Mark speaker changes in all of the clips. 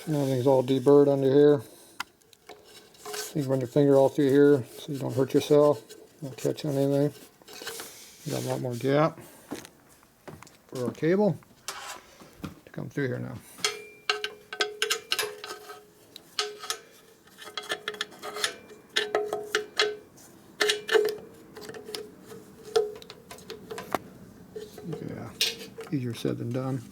Speaker 1: And everything's all deburred under here. You can run your finger all through here so you don't hurt yourself. Don't catch on anything. You got a lot more gap for our cable to come through here now. Yeah, easier said than done.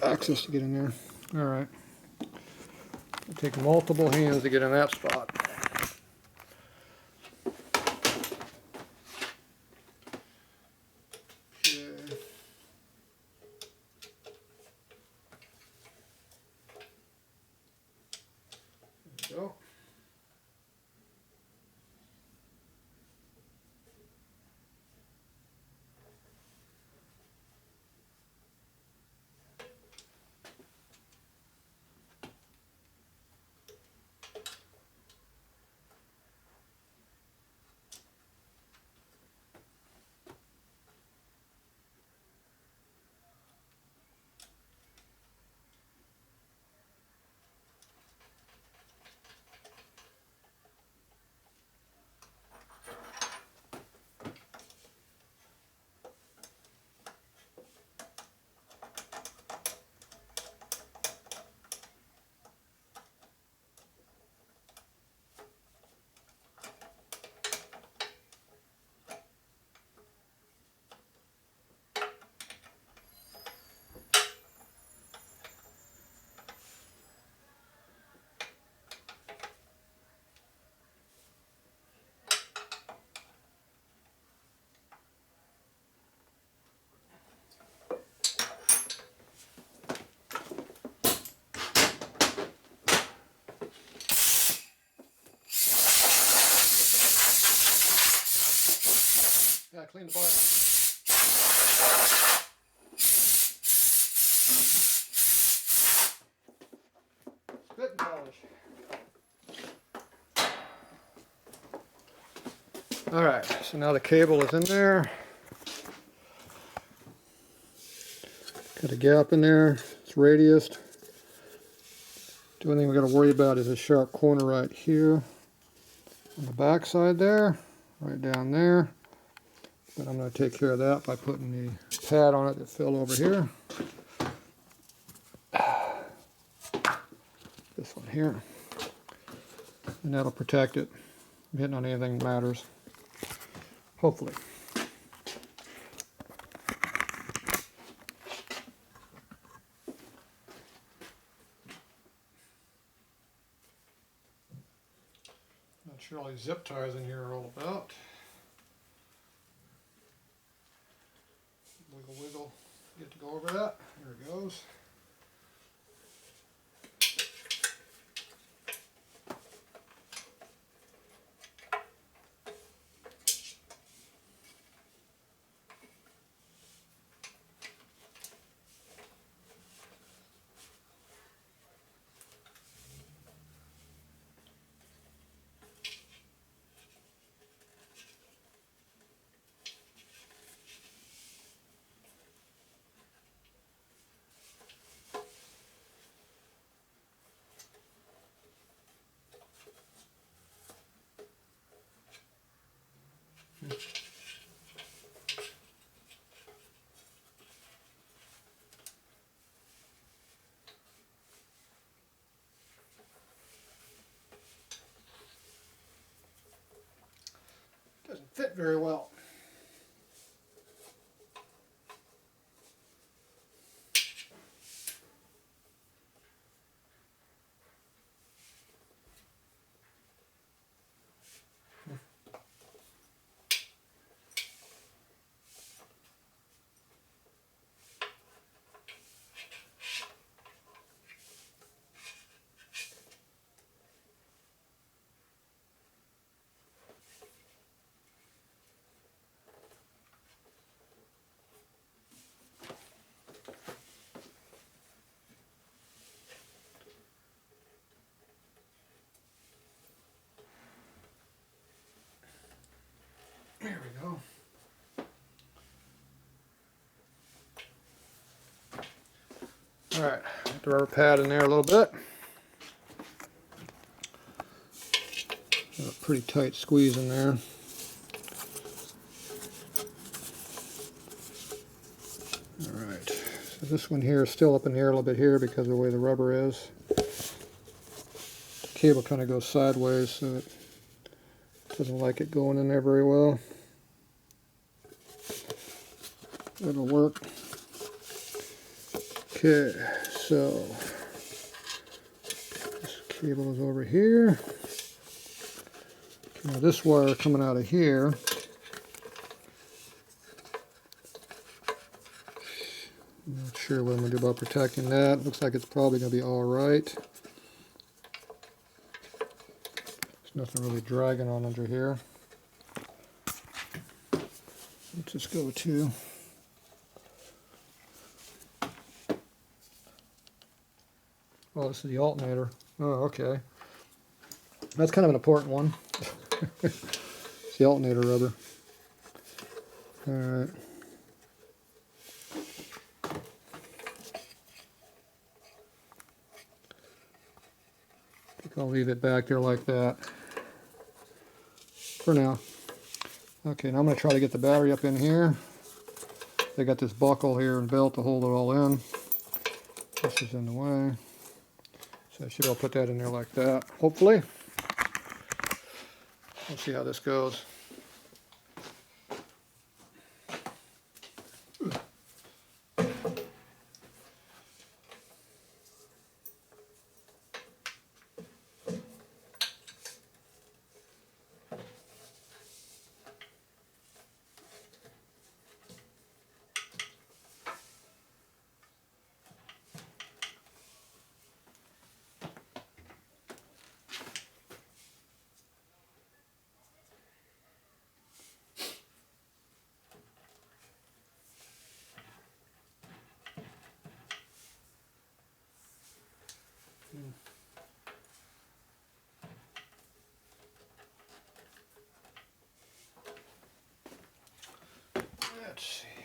Speaker 1: Access to get in there. All right. It'll take multiple hands to get in that spot. Okay. There we go. Yeah, clean the bar. Spit and polish. Alright, so now the cable is in there. Got a gap in there. It's radiused. The only thing we got to worry about is a sharp corner right here on the back side there, right down there. But I'm going to take care of that by putting the pad on it that fell over here. This one here. And that'll protect it from hitting on anything that matters. Hopefully. Not sure all these zip ties in here are all about. Wiggle, wiggle. Get to go over that. There it goes. Doesn't fit very well. Alright, get the rubber pad in there a little bit. Got a pretty tight squeeze in there. Alright, so this one here is still up in the air a little bit here because of the way the rubber is. The cable kind of goes sideways, so it doesn't like it going in there very well. It'll work. Okay, so this cable is over here. Now this wire coming out of here, I'm not sure what I'm going to do about protecting that. Looks like it's probably going to be alright. There's nothing really dragging on under here. Let's just go to oh, this is the alternator. Oh, okay. That's kind of an important one. It's the alternator rubber. Alright. I think I'll leave it back there like that for now. Okay, now I'm going to try to get the battery up in here. They got this buckle here and belt to hold it all in. This is in the way. So I should be able to put that in there like that, hopefully. We'll see how this goes. Let's see here.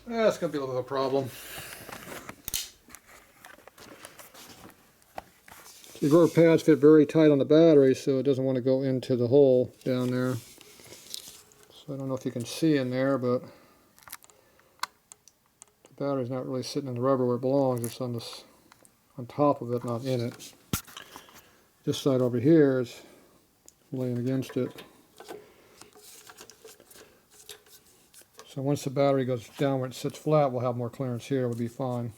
Speaker 1: That's going to be a little bit of a problem. These rubber pads fit very tight on the battery, so it doesn't want to go into the hole down there. So I don't know if you can see in there, but the battery's not really sitting in the rubber where it belongs. It's on this, on top of it, not in it. This side over here is laying against it. So once the battery goes down where it sits flat, we'll have more clearance here. We'll be fine.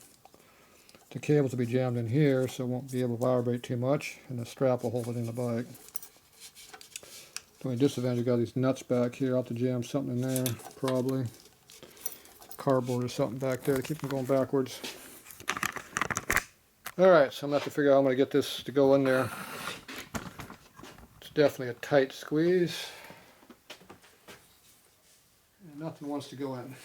Speaker 1: The cables will be jammed in here, so it won't be able to vibrate too much, and the strap will hold it in the bike. The only disadvantage, you've got these nuts back here. I'll have to jam something in there, probably. Cardboard or something back there to keep them going backwards. Alright, so I'm going to have to figure out how I'm going to get this to go in there. It's definitely a tight squeeze. And nothing wants to go in.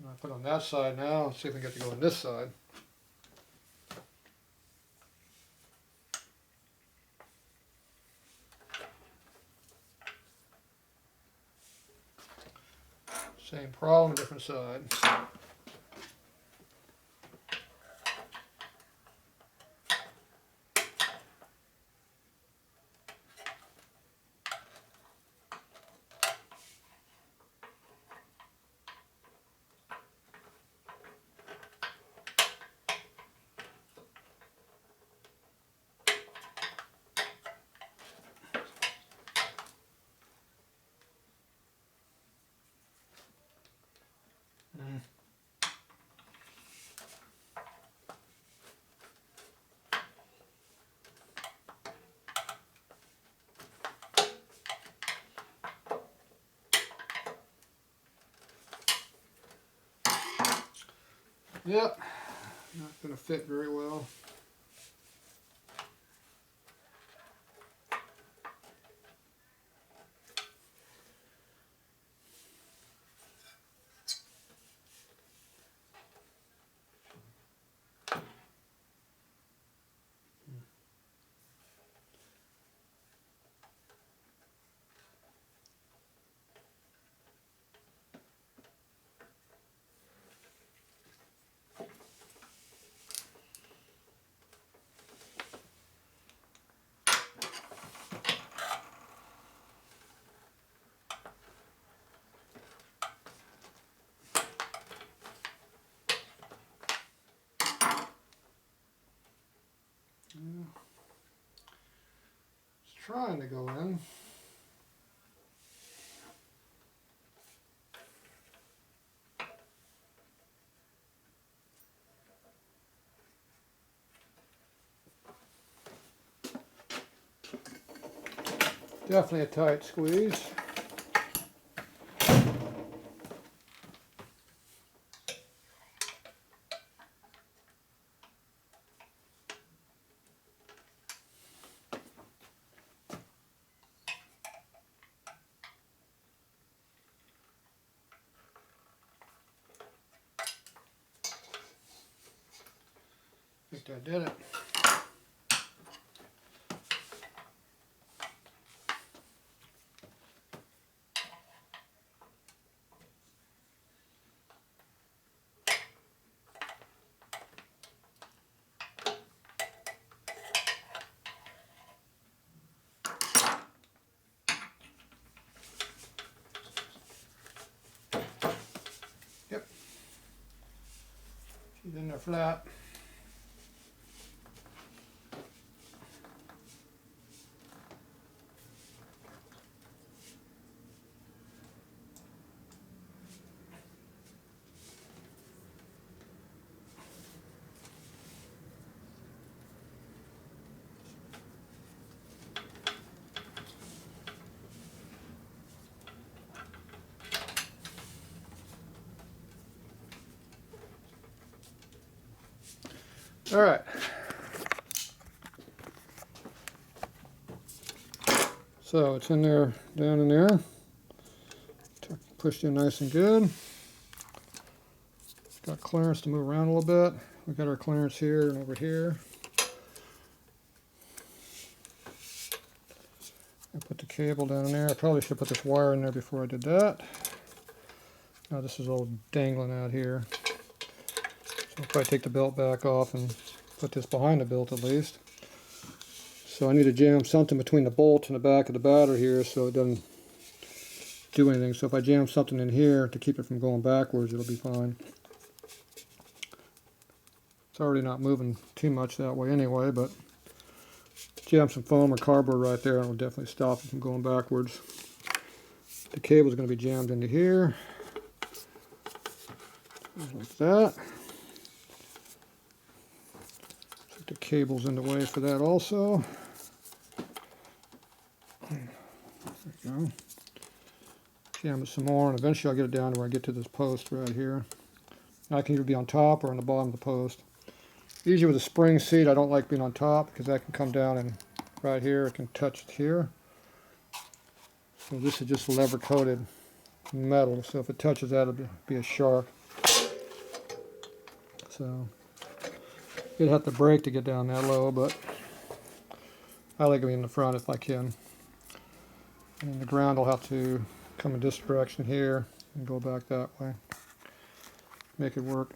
Speaker 1: I put it on that side now. Let's see if we can get to go on this side. Same problem, different side. Yep. not going to fit very well. It's trying to go in. Definitely a tight squeeze. I think I did it. Yep. She's in there flat. All right. So it's in there, down in there. Pushed in nice and good. Got clearance to move around a little bit. We got our clearance here and over here. I put the cable down there. I probably should put this wire in there before I did that. Now this is all dangling out here. So I'll probably take the belt back off and put this behind the belt at least. So I need to jam something between the bolt and the back of the battery here so it doesn't do anything. So if I jam something in here to keep it from going backwards, it'll be fine. It's already not moving too much that way anyway, but jam some foam or cardboard right there and it'll definitely stop it from going backwards. The cable is going to be jammed into here, like that. So the cable's in the way for that also. There we go. Jam it some more, and eventually I'll get it down to where I get to this post right here. I can either be on top or on the bottom of the post. Usually with a spring seat, I don't like being on top because that can come down and right here, it can touch here. So this is just lever coated metal, so if it touches that, it'll be a shark. So you'd have to brake to get down that low, but I like it in the front if I can. And the ground will have to come in this direction here and go back that way. Make it work.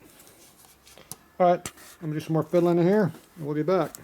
Speaker 1: Alright, I'm going to do some more fiddling in here, and we'll be back.